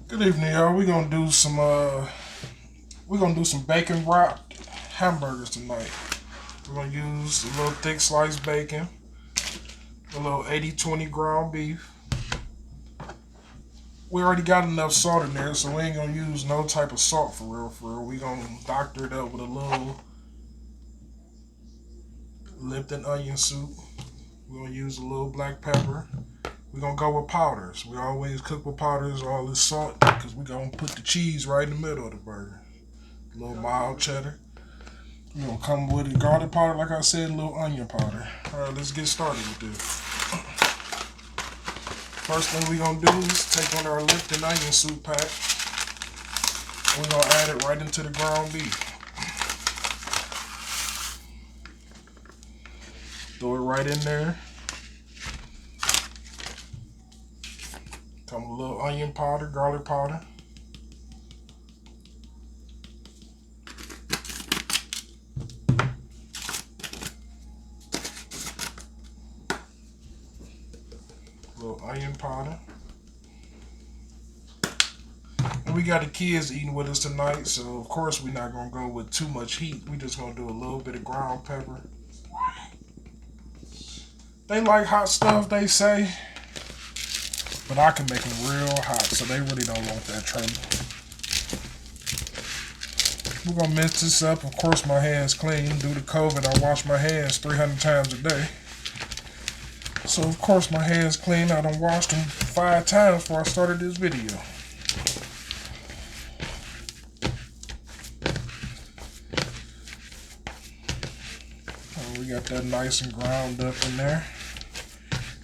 Good evening, y'all. We're gonna do some bacon wrapped hamburgers tonight. We're gonna use a little thick sliced bacon, a little 80/20 ground beef. We already got enough salt in there, so we ain't gonna use no type of salt for real, for real. We gonna doctor it up with a little Lipton onion soup. We're gonna use a little black pepper. We're gonna go with powders. We always cook with powders, all this salt, because we're gonna put the cheese right in the middle of the burger. A little mild cheddar. We're gonna come with a garlic powder, like I said, a little onion powder. Alright, let's get started with this. First thing we're gonna do is take on our Lipton onion soup pack. We're gonna add it right into the ground beef. Throw it right in there. Come with a little onion powder, garlic powder. A little onion powder. And we got the kids eating with us tonight, so of course we're not gonna go with too much heat. We just gonna do a little bit of ground pepper. They like hot stuff, they say, but I can make them real hot, so they really don't want that trouble. We're gonna mix this up. Of course, my hands clean. Due to COVID, I wash my hands 300 times a day. So of course my hands clean. I done washed them 5 times before I started this video. Oh, we got that nice and ground up in there.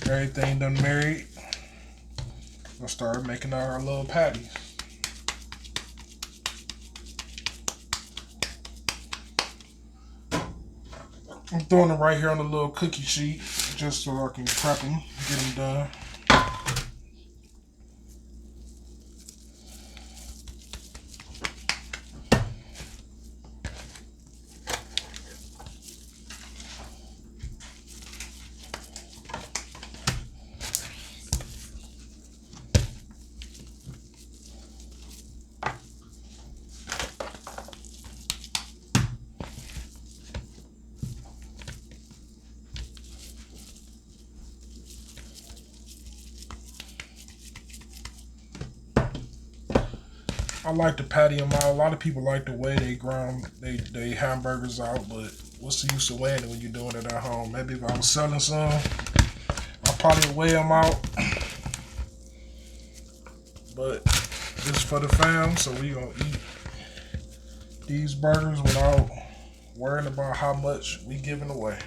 Everything done married. We'll start making our little patties. I'm throwing them right here on the little cookie sheet just so I can prep them, get them done. I like to patty them out. A lot of people like the way they ground they hamburgers out, but what's the use of weighing it when you're doing it at home? Maybe if I was selling some, I'll probably weigh them out. But just for the fam, so we gonna eat these burgers without worrying about how much we giving away.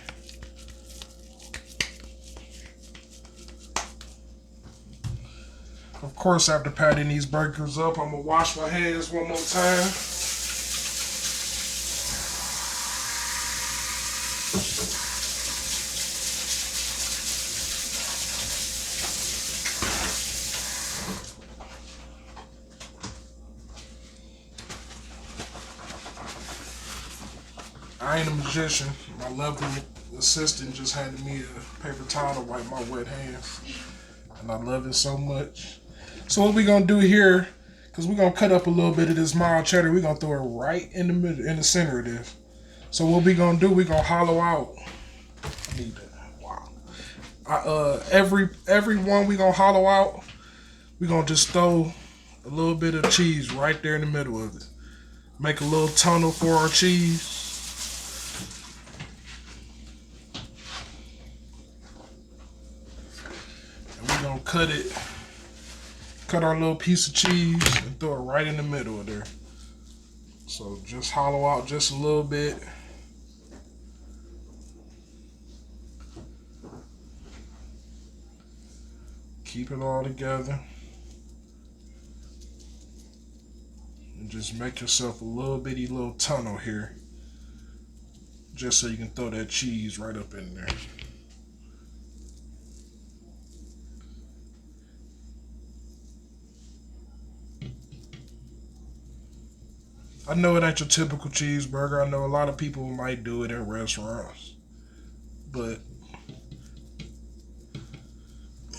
Of course, after patting these burgers up, I'm gonna wash my hands one more time. I ain't a magician. My lovely assistant just handed me a paper towel to wipe my wet hands, and I love it so much. So what we gonna do here, cause we're gonna cut up a little bit of this mild cheddar, we gonna throw it right in the middle, in the center of this. So what we gonna do, we gonna hollow out. I need that. Wow. Every one we gonna hollow out, we gonna just throw a little bit of cheese right there in the middle of it. Make a little tunnel for our cheese. And we gonna cut our little piece of cheese and throw it right in the middle of there. So just hollow out just a little bit. Keep it all together. And just make yourself a little bitty little tunnel here. Just so you can throw that cheese right up in there. I know it ain't your typical cheeseburger. I know a lot of people might do it in restaurants. But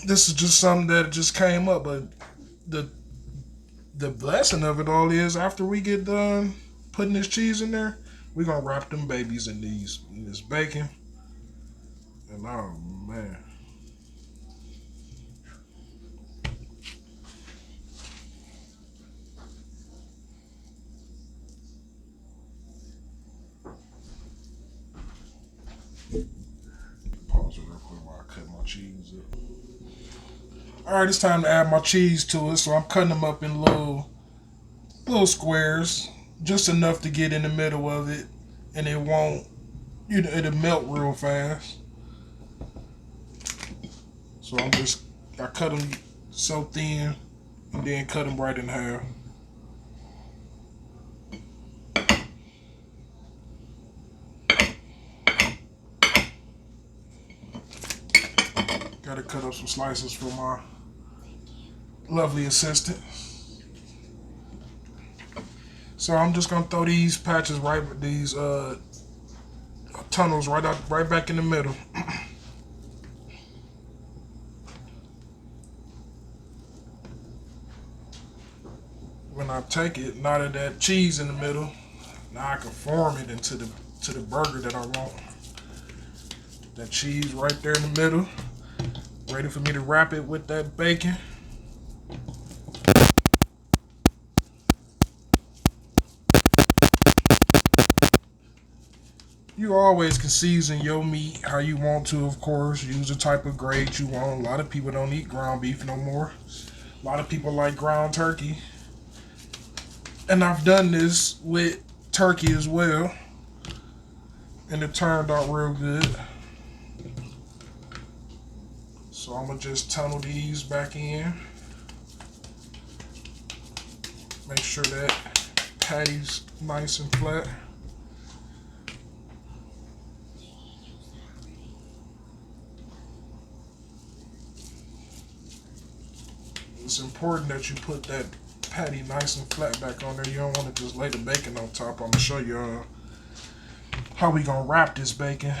this is just something that just came up. But the the blessing of it all is after we get done putting this cheese in there, we're gonna wrap them babies in this bacon. And oh man. Pause it real quick while I cut my cheese up. Alright, it's time to add my cheese to it. So I'm cutting them up in little squares. Just enough to get in the middle of it. And it won't, it'll melt real fast. So I cut them so thin and then cut them right in half. Gotta cut up some slices for my lovely assistant. So I'm just gonna throw these patches these tunnels right back in the middle. When I take it, now that cheese in the middle, now I can form it into the burger that I want. That cheese right there in the middle, ready for me to wrap it with that bacon. You always can season your meat how you want to, of course. Use the type of grade you want. A lot of people don't eat ground beef no more. A lot of people like ground turkey. And I've done this with turkey as well. And it turned out real good. So I'm going to just tunnel these back in. Make sure that patty's nice and flat. It's important that you put that patty nice and flat back on there. You don't want to just lay the bacon on top. I'm going to show you how we going to wrap this bacon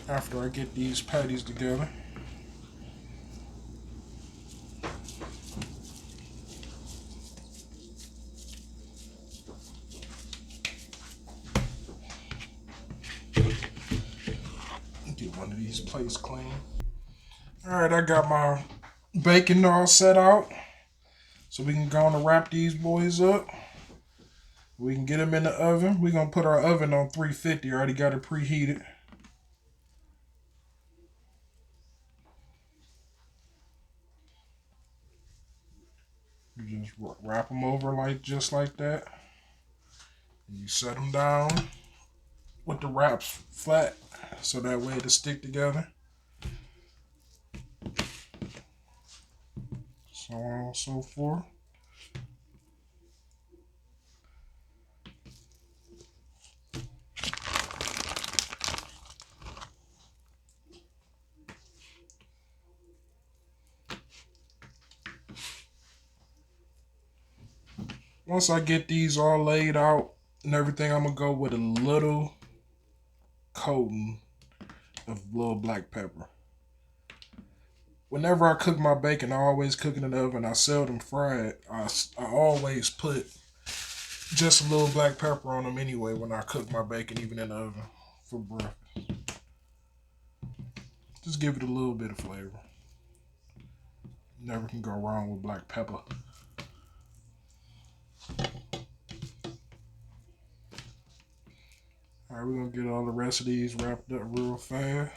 after I get these patties together. Get one of these plates clean. Alright, I got my bacon all set out. So we can go on and wrap these boys up. We can get them in the oven. We're going to put our oven on 350. I already got it preheated. You just wrap them over just like that. And you set them down with the wraps flat so that way it'll stick together. So on and so forth. Once I get these all laid out and everything, I'm going to go with a little coating of little black pepper. Whenever I cook my bacon, I always cook it in the oven. I seldom fry it. I always put just a little black pepper on them anyway when I cook my bacon, even in the oven for breakfast. Just give it a little bit of flavor. Never can go wrong with black pepper. Alright, we're going to get all the rest of these wrapped up real fast.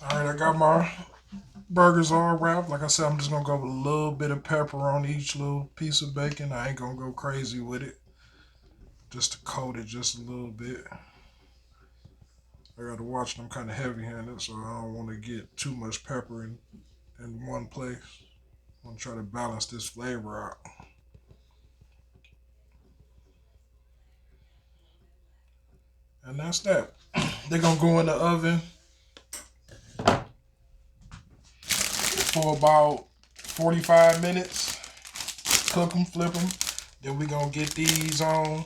Alright, I got my burgers all wrapped. Like I said, I'm just going to go with a little bit of pepper on each little piece of bacon. I ain't going to go crazy with it. Just to coat it just a little bit. I got to watch them kind of heavy-handed, so I don't want to get too much pepper in one place. I'm going to try to balance this flavor out. And that's that. They're going to go in the oven for about 45 minutes. Cook them, flip them. Then we're going to get these on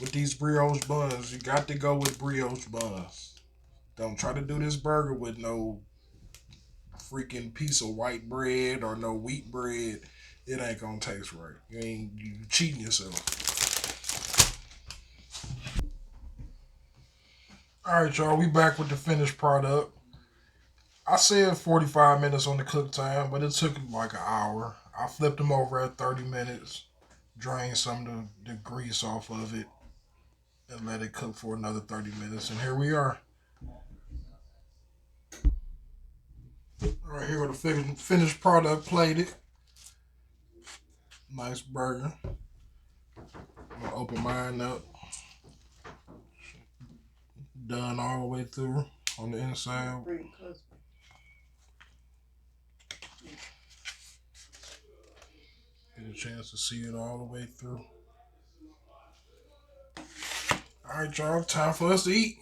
with these brioche buns. You got to go with brioche buns. Don't try to do this burger with no freaking piece of white bread or no wheat bread, it ain't gonna taste right. You cheating yourself. All right, y'all, we back with the finished product. I said 45 minutes on the cook time, but it took like an hour. I flipped them over at 30 minutes, drained some of the grease off of it, and let it cook for another 30 minutes. And here we are. All right, here with the finished product plated. Nice burger. I'm gonna open mine up. Done all the way through on the inside. Get a chance to see it all the way through. All right, y'all, time for us to eat.